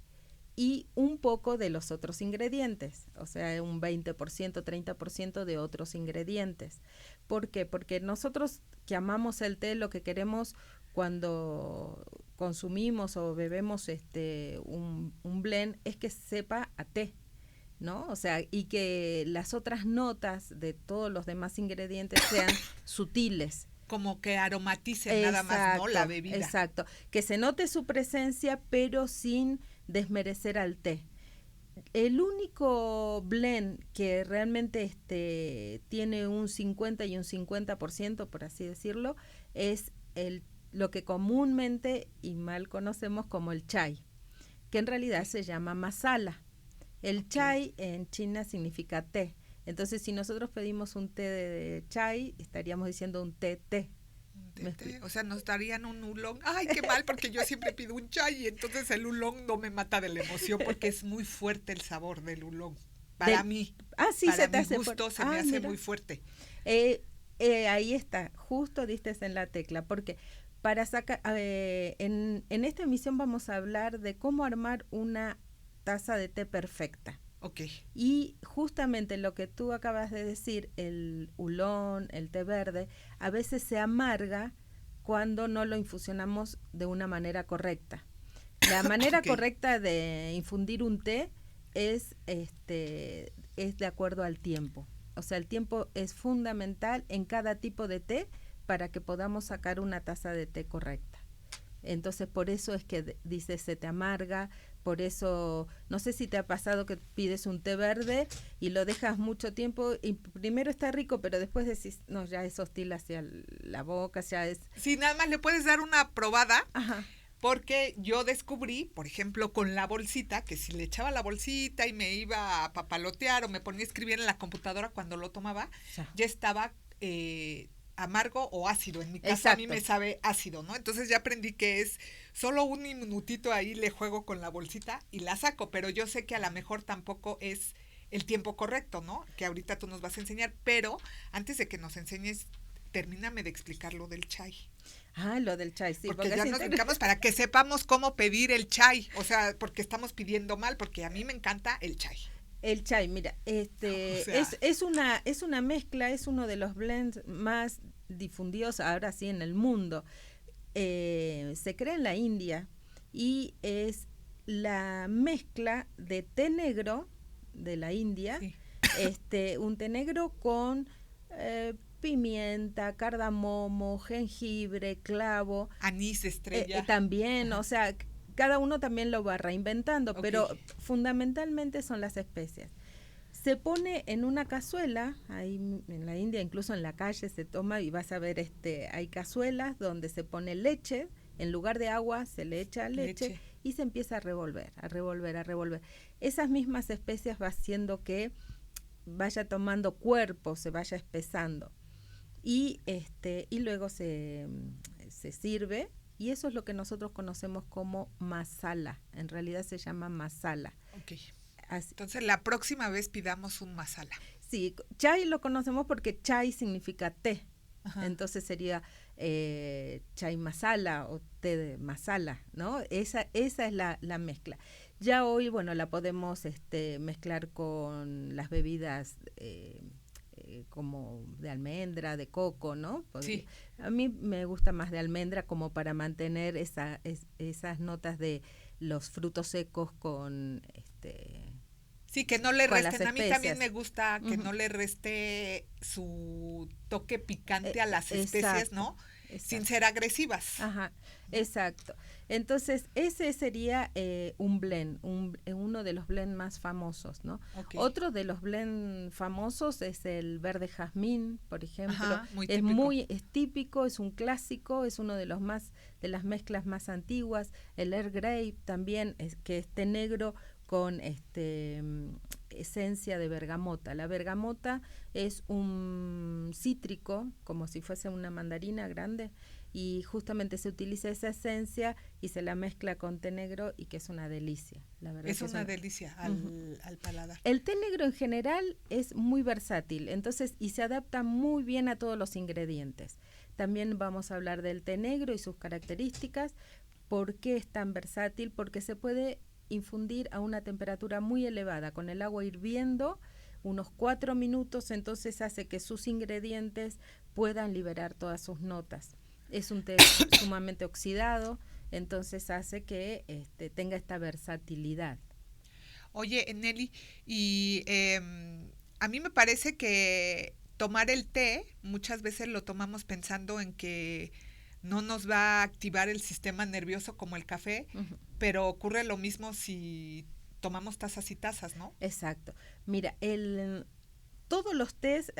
y un poco de los otros ingredientes, o sea, un 20%, 30% de otros ingredientes. ¿Por qué? Porque nosotros que amamos el té, lo que queremos cuando consumimos o bebemos un blend es que sepa a té, ¿no? O sea, y que las otras notas de todos los demás ingredientes sean sutiles. Como que aromaticen nada más, ¿no? La bebida. Exacto, que se note su presencia, pero sin desmerecer al té. El único blend que realmente tiene un 50 y un 50%, por así decirlo, es lo que comúnmente y mal conocemos como el chai, que en realidad se llama masala. El chai en China significa té. Entonces, si nosotros pedimos un té de chai, estaríamos diciendo un té. O sea, nos darían un oolong. Ay, qué mal, porque yo siempre pido un chai y entonces el oolong no me mata de la emoción porque es muy fuerte el sabor del oolong. para mí. Sí, para se te mi hace gusto se me hace muy fuerte. Ahí está, justo diste en la tecla, porque para sacar, en esta emisión vamos a hablar de cómo armar una taza de té perfecta. Ok. Y justamente lo que tú acabas de decir, el oolong, el té verde, a veces se amarga cuando no lo infusionamos de una manera correcta. La manera correcta de infundir un té es de acuerdo al tiempo. O sea, el tiempo es fundamental en cada tipo de té para que podamos sacar una taza de té correcta. Entonces, por eso es que dice se te amarga, por eso, no sé si te ha pasado que pides un té verde y lo dejas mucho tiempo y primero está rico, pero después decís, no, ya es hostil hacia la boca, ya es... Sí, nada más le puedes dar una probada. Ajá. Porque yo descubrí, por ejemplo, con la bolsita, que si le echaba la bolsita y me iba a papalotear o me ponía a escribir en la computadora cuando lo tomaba, ya estaba amargo o ácido. En mi caso a mí me sabe ácido, ¿no? Entonces ya aprendí que es solo un minutito ahí le juego con la bolsita y la saco, pero yo sé que a lo mejor tampoco es el tiempo correcto, ¿no? Que ahorita tú nos vas a enseñar, pero antes de que nos enseñes, termíname de explicar lo del chai. Lo del chai, sí. Porque ya nos dedicamos para que sepamos cómo pedir el chai, o sea, porque estamos pidiendo mal, porque a mí me encanta el chai. El chai, mira, o sea, es una mezcla, es uno de los blends más difundidos ahora sí en el mundo. Se crea en la India y es la mezcla de té negro de la India, sí. Un té negro con pimienta, cardamomo, jengibre, clavo. Anís estrella. También, o sea, cada uno también lo va reinventando, pero fundamentalmente son las especias. Se pone en una cazuela, ahí en la India, incluso en la calle se toma y vas a ver, hay cazuelas donde se pone leche, en lugar de agua se le echa leche y se empieza a revolver, a revolver, a revolver. Esas mismas especias va haciendo que vaya tomando cuerpo, se vaya espesando. Y luego se sirve, y eso es lo que nosotros conocemos como masala. En realidad se llama masala. Okay. Entonces la próxima vez pidamos un masala. Sí, chai lo conocemos porque chai significa té. Ajá. Entonces sería chai masala o té de masala, ¿no? Esa es la mezcla. Ya hoy, bueno, la podemos mezclar con las bebidas como de almendra, de coco, ¿no? Sí. A mí me gusta más de almendra como para mantener esas notas de los frutos secos con sí, que no le resten. A mí también me gusta que no le reste su toque picante a las especies, ¿no? Exacto. Sin ser agresivas. Ajá, exacto. Entonces, ese sería un blend, uno de los blends más famosos, ¿no? Okay. Otro de los blends famosos es el verde jazmín, por ejemplo. Ajá, es típico, es un clásico, es uno de de las mezclas más antiguas. El Earl Grey también, que es té negro con esencia de bergamota. La bergamota es un cítrico, como si fuese una mandarina grande, y justamente se utiliza esa esencia y se la mezcla con té negro y que es una delicia. La verdad es una delicia al paladar. El té negro en general es muy versátil, entonces, y se adapta muy bien a todos los ingredientes. También vamos a hablar del té negro y sus características. ¿Por qué es tan versátil? Porque se puede infundir a una temperatura muy elevada, con el agua hirviendo unos 4 minutos, entonces hace que sus ingredientes puedan liberar todas sus notas. Es un té sumamente oxidado, entonces hace que tenga esta versatilidad. Oye, Nelly, y a mí me parece que tomar el té, muchas veces lo tomamos pensando en que no nos va a activar el sistema nervioso como el café, pero ocurre lo mismo si tomamos tazas y tazas, ¿no? Exacto. Mira, todos los tés,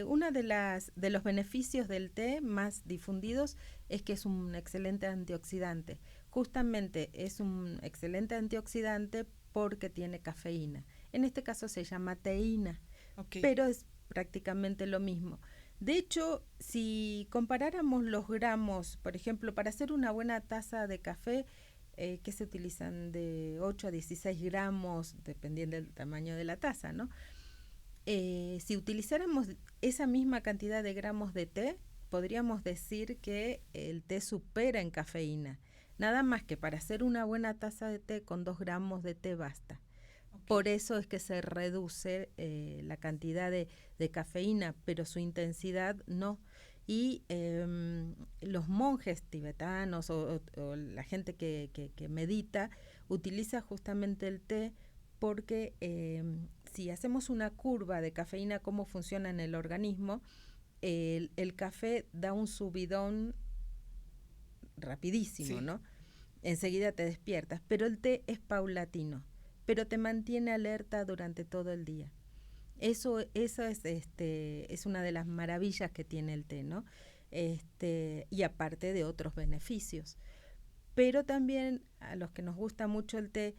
uno de los beneficios del té más difundidos es que es un excelente antioxidante. Justamente es un excelente antioxidante porque tiene cafeína. En este caso se llama teína, pero es prácticamente lo mismo. De hecho, si comparáramos los gramos, por ejemplo, para hacer una buena taza de café, que se utilizan de 8 a 16 gramos, dependiendo del tamaño de la taza, ¿no? Si utilizáramos esa misma cantidad de gramos de té, podríamos decir que el té supera en cafeína. Nada más que para hacer una buena taza de té con 2 gramos de té basta. Okay. Por eso es que se reduce la cantidad de cafeína, pero su intensidad no. Y los monjes tibetanos o la gente que medita utiliza justamente el té porque si hacemos una curva de cafeína, cómo funciona en el organismo, el café da un subidón rapidísimo, sí, ¿no? Enseguida te despiertas, pero el té es paulatino, pero te mantiene alerta durante todo el día. Eso es una de las maravillas que tiene el té, ¿no? Y aparte de otros beneficios. Pero también a los que nos gusta mucho el té,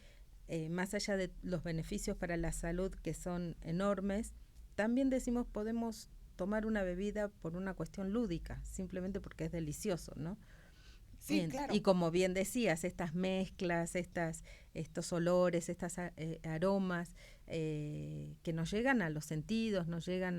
más allá de los beneficios para la salud que son enormes, también decimos podemos tomar una bebida por una cuestión lúdica, simplemente porque es delicioso, ¿no? Sí, bien, claro. Y como bien decías, estas mezclas, estos olores, estos aromas que nos llegan a los sentidos, nos llegan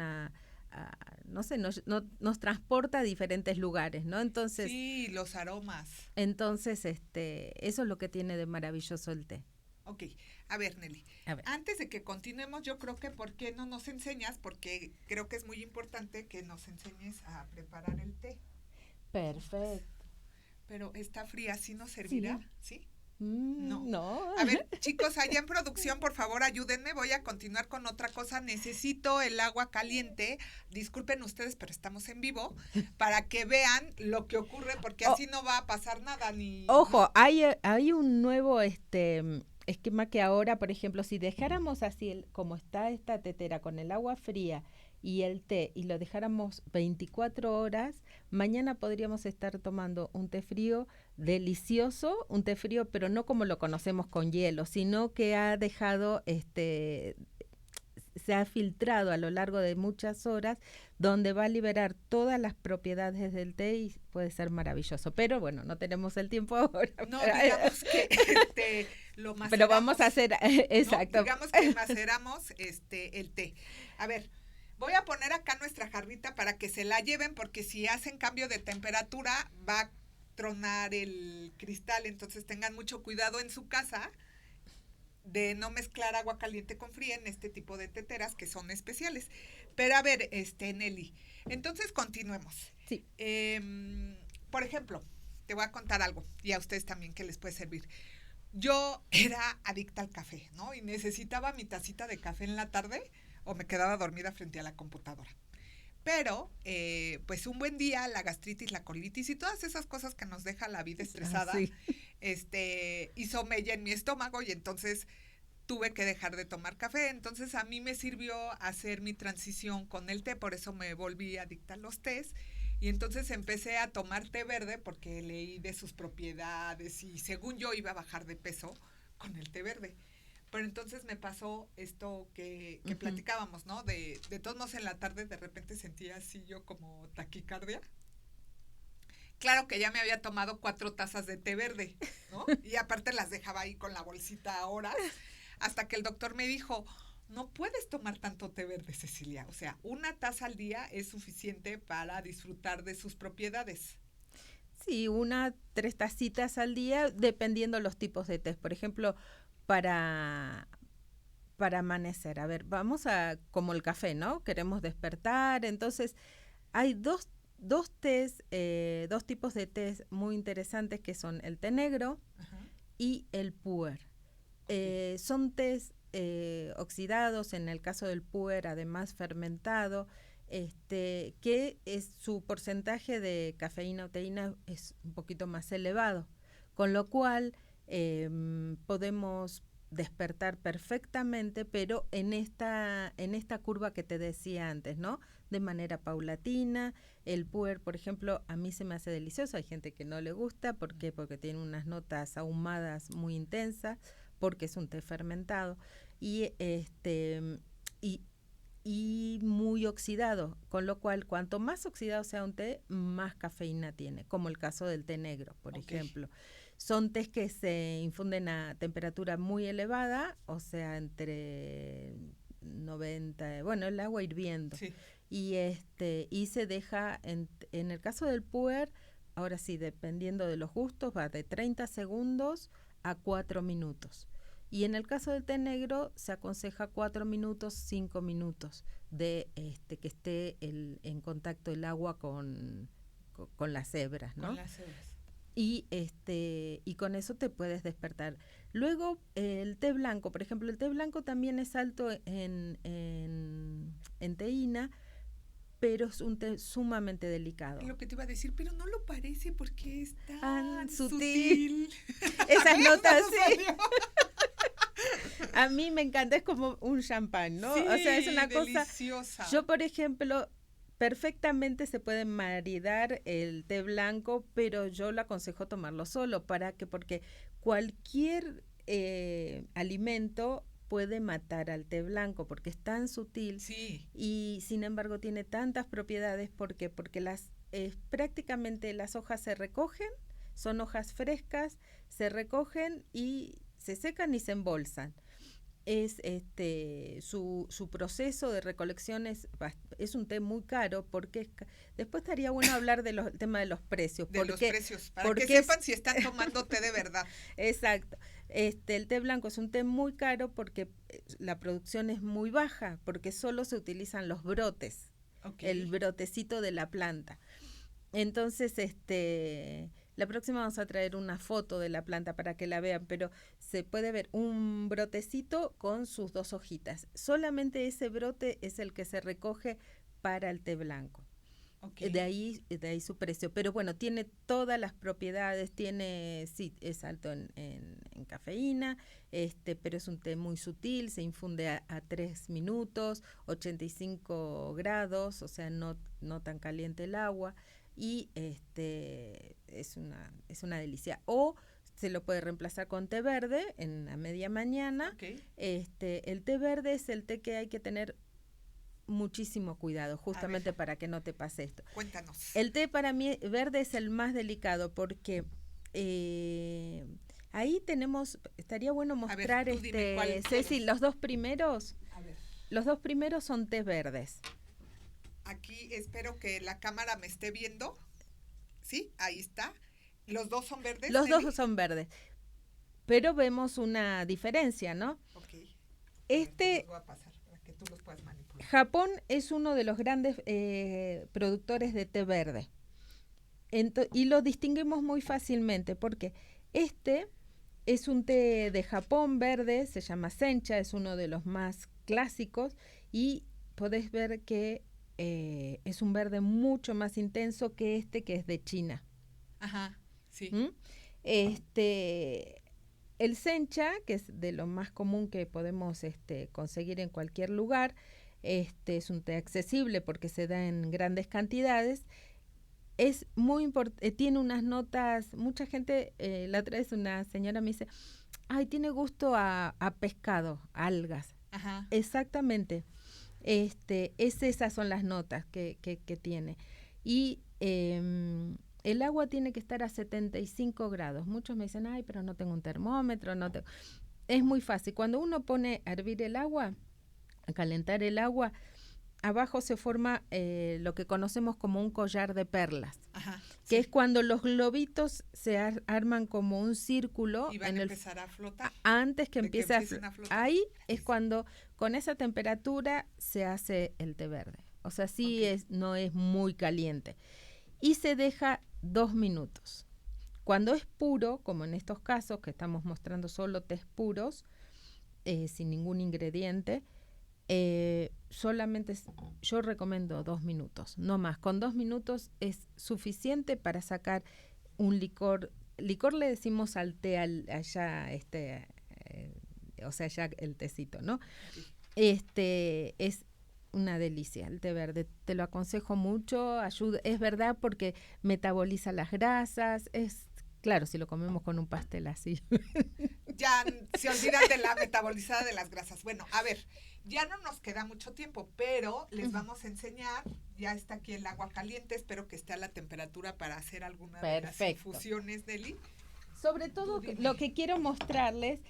no sé, nos transporta a diferentes lugares, ¿no? Entonces, sí, los aromas. Entonces, eso es lo que tiene de maravilloso el té. Ok, a ver, Nelly, antes de que continuemos, yo creo que ¿por qué no nos enseñas? Porque creo que es muy importante que nos enseñes a preparar el té. Perfecto. Pero está fría, ¿sí nos servirá? ¿Sí? No. No. A ver, chicos, allá en producción, por favor, ayúdenme. Voy a continuar con otra cosa. Necesito el agua caliente. Disculpen ustedes, pero estamos en vivo. Para que vean lo que ocurre, porque así no va a pasar nada. Ojo, ¿no? hay un nuevo esquema que ahora, por ejemplo, si dejáramos así como está esta tetera con el agua fría y el té y lo dejáramos 24 horas, mañana podríamos estar tomando un té frío delicioso, un té frío, pero no como lo conocemos con hielo, sino que ha dejado, se ha filtrado a lo largo de muchas horas, donde va a liberar todas las propiedades del té y puede ser maravilloso. Pero bueno, no tenemos el tiempo ahora. No, digamos que lo maceramos. Pero vamos a hacer, exacto. ¿No? Digamos que maceramos el té. A ver, voy a poner acá nuestra jarrita para que se la lleven, porque si hacen cambio de temperatura va a tronar el cristal, entonces tengan mucho cuidado en su casa de no mezclar agua caliente con fría en este tipo de teteras que son especiales. Pero a ver, Nelly, entonces continuemos. Sí. Por ejemplo, te voy a contar algo, y a ustedes también que les puede servir. Yo era adicta al café, ¿no? Y necesitaba mi tacita de café en la tarde o me quedaba dormida frente a la computadora. Pero, pues un buen día, la gastritis, la colitis y todas esas cosas que nos deja la vida estresada, sí, hizo mella en mi estómago y entonces tuve que dejar de tomar café. Entonces a mí me sirvió hacer mi transición con el té, por eso me volví adicta a los tés. Y entonces empecé a tomar té verde porque leí de sus propiedades y según yo iba a bajar de peso con el té verde. Pero entonces me pasó esto que uh-huh. platicábamos, ¿no? De todos modos en la tarde de repente sentía así yo como taquicardia. Claro que ya me había tomado 4 tazas de té verde, ¿no? Y aparte las dejaba ahí con la bolsita a horas, hasta que el doctor me dijo, no puedes tomar tanto té verde, Cecilia. O sea, 1 taza al día es suficiente para disfrutar de sus propiedades. Sí, 3 tacitas al día, dependiendo los tipos de té. Por ejemplo, para amanecer. A ver, vamos a, como el café, ¿no? Queremos despertar, entonces hay dos tipos de tés muy interesantes que son el té negro uh-huh. y el puer. Okay. Son tés oxidados, en el caso del puer, además fermentado, que su porcentaje de cafeína o teína es un poquito más elevado, con lo cual podemos despertar perfectamente, pero en esta curva que te decía antes, ¿no? De manera paulatina. El puer, por ejemplo, a mí se me hace delicioso. Hay gente que no le gusta. ¿Por qué? Porque tiene unas notas ahumadas muy intensas, porque es un té fermentado y muy oxidado, con lo cual cuanto más oxidado sea un té, más cafeína tiene, como el caso del té negro, por ejemplo. Son tés que se infunden a temperatura muy elevada, o sea, entre 90, bueno, el agua hirviendo. Sí. Y se deja, en el caso del puer, ahora sí, dependiendo de los gustos, va de 30 segundos a 4 minutos. Y en el caso del té negro se aconseja 4 minutos, 5 minutos de que esté en contacto el agua con las hebras, ¿no? Con las hebras. Y con eso te puedes despertar. Luego, el té blanco, por ejemplo, el té blanco también es alto en teína, pero es un té sumamente delicado. Lo que te iba a decir, pero no lo parece porque es tan sutil. Esas notas, sí. A mí me encanta, es como un champán, ¿no? Sí, o sea, es una deliciosa. cosa. Yo, por ejemplo, perfectamente se puede maridar el té blanco, pero yo lo aconsejo tomarlo solo. ¿Para qué? Porque cualquier alimento puede matar al té blanco porque es tan sutil, sí. Y sin embargo tiene tantas propiedades. Porque prácticamente las hojas se recogen, son hojas frescas, se recogen y se secan y se embolsan. Su proceso de recolección es un té muy caro, porque después estaría bueno hablar del tema de los precios. Los precios, para que sepan si están tomando té de verdad. Exacto. El té blanco es un té muy caro porque la producción es muy baja, porque solo se utilizan los brotes, el brotecito de la planta. Entonces, la próxima vamos a traer una foto de la planta para que la vean, pero se puede ver un brotecito con sus 2 hojitas. Solamente ese brote es el que se recoge para el té blanco. De ahí su precio. Pero bueno, tiene todas las propiedades, sí, es alto en cafeína, pero es un té muy sutil, se infunde a 3 minutos, 85 grados, o sea, no tan caliente el agua. Y es una delicia. O se lo puede reemplazar con té verde a media mañana. El té verde es el té que hay que tener muchísimo cuidado, justamente para que no te pase esto. Cuéntanos. El té para mí verde es el más delicado porque ahí estaría bueno mostrar, Ceci, los 2 primeros. A ver. Los 2 primeros son tés verdes. Aquí espero que la cámara me esté viendo. Sí, ahí está. ¿Los 2 son verdes? Los 2 son verdes. Pero vemos una diferencia, ¿no? Ok. Los voy a pasar para que tú los puedas manipular. Japón es uno de los grandes productores de té verde. Y lo distinguimos muy fácilmente porque es un té de Japón verde, se llama sencha, es uno de los más clásicos y podés ver que es un verde mucho más intenso que que es de China. Ajá, sí. El sencha, que es de lo más común que podemos conseguir en cualquier lugar, es un té accesible porque se da en grandes cantidades. Es muy importante, tiene unas notas, mucha gente, la otra vez una señora me dice, ay, tiene gusto a pescado, a algas. Ajá. Exactamente. Esas son las notas que tiene. Y el agua tiene que estar a 75 grados. Muchos me dicen, ay, pero no tengo un termómetro. Es muy fácil. Cuando uno pone a hervir el agua, a calentar el agua, abajo se forma lo que conocemos como un collar de perlas. Ajá, que es cuando los globitos se arman como un círculo. Y van a empezar a flotar. Antes que empiece a flotar. Ahí es cuando con esa temperatura se hace el té verde. O sea, no es muy caliente. Y se deja 2 minutos. Cuando es puro, como en estos casos que estamos mostrando solo tés puros, sin ningún ingrediente, solamente yo recomiendo 2 minutos, no más. Con 2 minutos es suficiente para sacar un licor. Licor le decimos al té allá, o sea, ya el tecito, ¿no? Es una delicia el té verde. Te lo aconsejo mucho, ayuda, es verdad, porque metaboliza las grasas. Claro, si lo comemos con un pastel así. Ya se olvidan de la metabolizada de las grasas. Bueno, a ver, ya no nos queda mucho tiempo, pero les vamos a enseñar. Ya está aquí el agua caliente. Espero que esté a la temperatura para hacer alguna de las infusiones, Nelly. sobre todo lo que quiero mostrarles,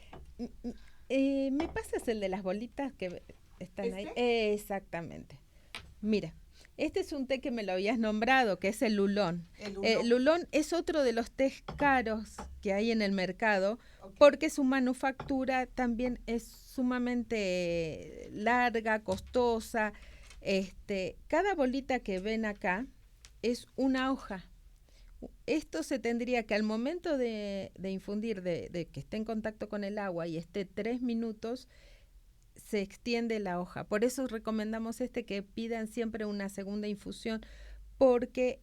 ¿me pasas el de las bolitas que están ahí? Exactamente. Mira, este es un té que me lo habías nombrado, que es el Lulón. El Lulón es otro de los tés caros que hay en el mercado, porque su manufactura también es sumamente larga, costosa. Cada bolita que ven acá es una hoja. Esto se tendría que al momento de infundir, de que esté en contacto con el agua y esté 3 minutos, se extiende la hoja. Por eso recomendamos que pidan siempre una segunda infusión, porque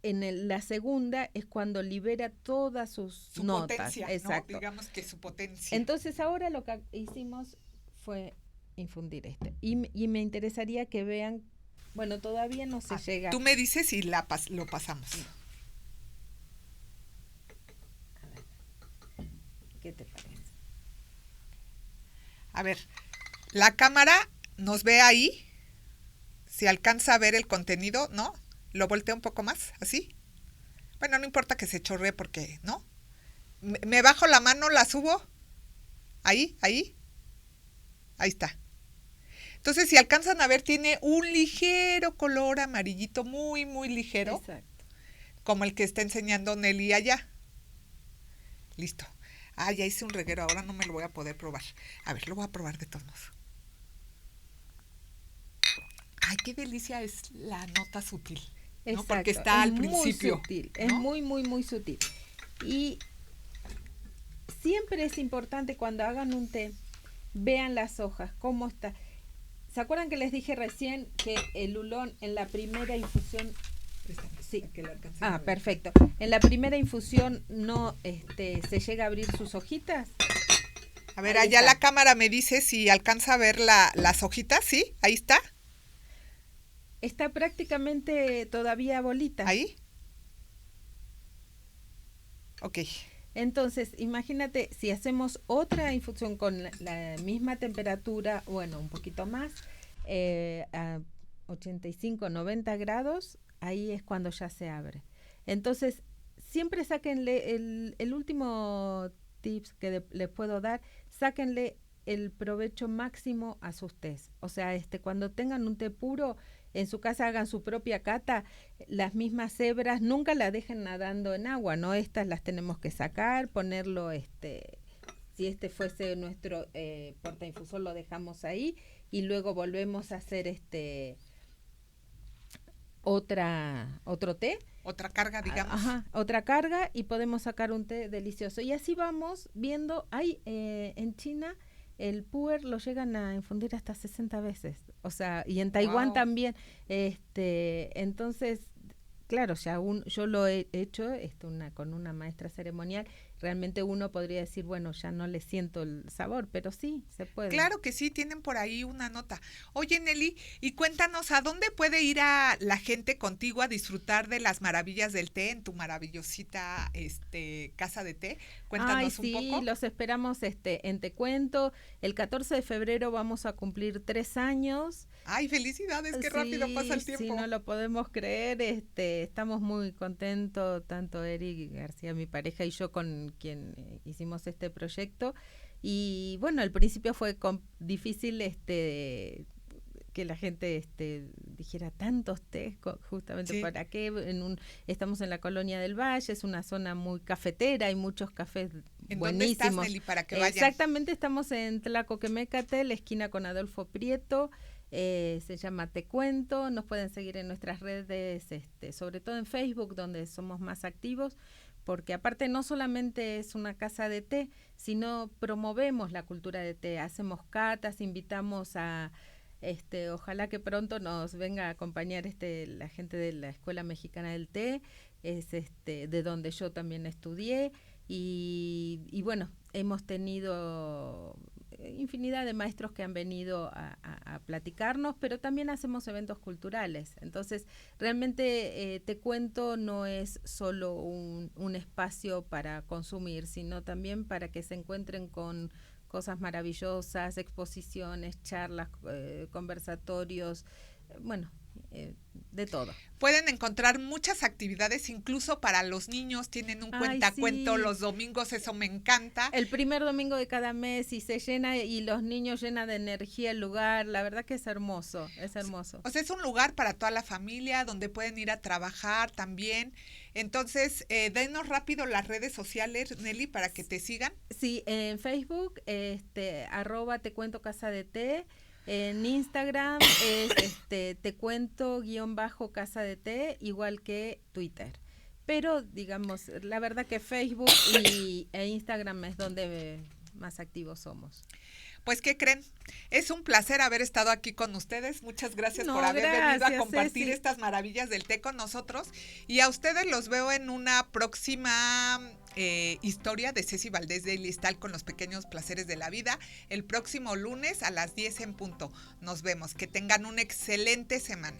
la segunda es cuando libera todas sus notas. Potencia, exacto. ¿no? Digamos que su potencia. Entonces ahora lo que hicimos fue infundir y me interesaría que vean. Bueno, todavía no se llega. Tú me dices y lo pasamos. A ver, ¿qué te parece? A ver, la cámara nos ve ahí. Si alcanza a ver el contenido, ¿no? Lo volteo un poco más, así. Bueno, no importa que se chorree porque, ¿no? Me bajo la mano, la subo. Ahí está. Entonces, si alcanzan a ver, tiene un ligero color amarillito, muy, muy ligero. Exacto. Como el que está enseñando Nelly allá. Listo. Ya hice un reguero, ahora no me lo voy a poder probar. A ver, lo voy a probar de todos modos. Ay, qué delicia es la nota sutil. ¿No? Exacto. Porque está al principio. Muy sutil, ¿no? es muy, muy, muy sutil. Y siempre es importante cuando hagan un té, vean las hojas, cómo está. ¿Se acuerdan que les dije recién que el Lulón en la primera infusión... Sí. Perfecto. En la primera infusión no se llega a abrir sus hojitas. A ver, allá la cámara me dice si alcanza a ver las hojitas, ¿sí? Ahí está. Está prácticamente todavía bolita. ¿Ahí? Ok. Entonces, imagínate, si hacemos otra infusión con la misma temperatura, bueno, un poquito más, a 85, 90 grados, ahí es cuando ya se abre. Entonces, siempre sáquenle el último tips que les puedo dar, sáquenle el provecho máximo a sus tés. O sea, cuando tengan un té puro, en su casa hagan su propia cata, las mismas cebras nunca la dejen nadando en agua, ¿no? Estas las tenemos que sacar, ponerlo, si fuese nuestro portainfusor, lo dejamos ahí y luego volvemos a hacer otro té. Otra carga, digamos. Ajá, otra carga y podemos sacar un té delicioso. Y así vamos viendo, en China el puer lo llegan a infundir hasta 60 veces. O sea, y en Taiwán también. Entonces, claro, yo lo he hecho con una maestra ceremonial. Realmente uno podría decir, bueno, ya no le siento el sabor, pero sí, se puede. Claro que sí, tienen por ahí una nota. Oye, Nelly, y cuéntanos, ¿a dónde puede ir a la gente contigo a disfrutar de las maravillas del té en tu maravillosita casa de té? Cuéntanos un poco. Sí, los esperamos en Te Cuento. El 14 de febrero vamos a cumplir 3 años. Ay, felicidades, qué rápido pasa el tiempo. Sí, no lo podemos creer. Estamos muy contentos, tanto Eric García, mi pareja, y yo con quien hicimos este proyecto. Y bueno, al principio fue difícil que la gente dijera tantos tés, justamente para qué. Estamos en la Colonia del Valle, es una zona muy cafetera, hay muchos cafés ¿En buenísimos. dónde estás, Nelly, para que vayan? Exactamente, estamos en Tlacoquemécate, la esquina con Adolfo Prieto. Se llama Te Cuento. Nos pueden seguir en nuestras redes, sobre todo en Facebook, donde somos más activos, porque aparte no solamente es una casa de té, sino promovemos la cultura de té, hacemos catas, invitamos a ojalá que pronto nos venga a acompañar la gente de la Escuela Mexicana del Té, es de donde yo también estudié, y bueno, hemos tenido infinidad de maestros que han venido a platicarnos, pero también hacemos eventos culturales. Entonces, realmente Te Cuento no es solo un espacio para consumir, sino también para que se encuentren con cosas maravillosas, exposiciones, charlas, conversatorios, bueno, de todo. Pueden encontrar muchas actividades, incluso para los niños. Tienen un Ay, cuentacuento sí. los domingos, eso me encanta. El primer domingo de cada mes y se llena y los niños llenan de energía el lugar. La verdad que es hermoso, es hermoso. O sea, es un lugar para toda la familia donde pueden ir a trabajar también. Entonces, denos rápido las redes sociales, Nelly, para que te sigan. Sí, en Facebook, @te cuento casa de té. En Instagram es te cuento _casa de té, igual que Twitter. Pero digamos, la verdad que Facebook e Instagram es donde más activos somos. Pues, ¿qué creen? Es un placer haber estado aquí con ustedes. Muchas gracias por haber venido a Gracias, compartir Ceci. estas maravillas del té con nosotros. Y a ustedes los veo en una próxima historia de Ceci Valdés de Ilistal con los pequeños placeres de la vida. El próximo lunes a las 10 en punto. Nos vemos. Que tengan una excelente semana.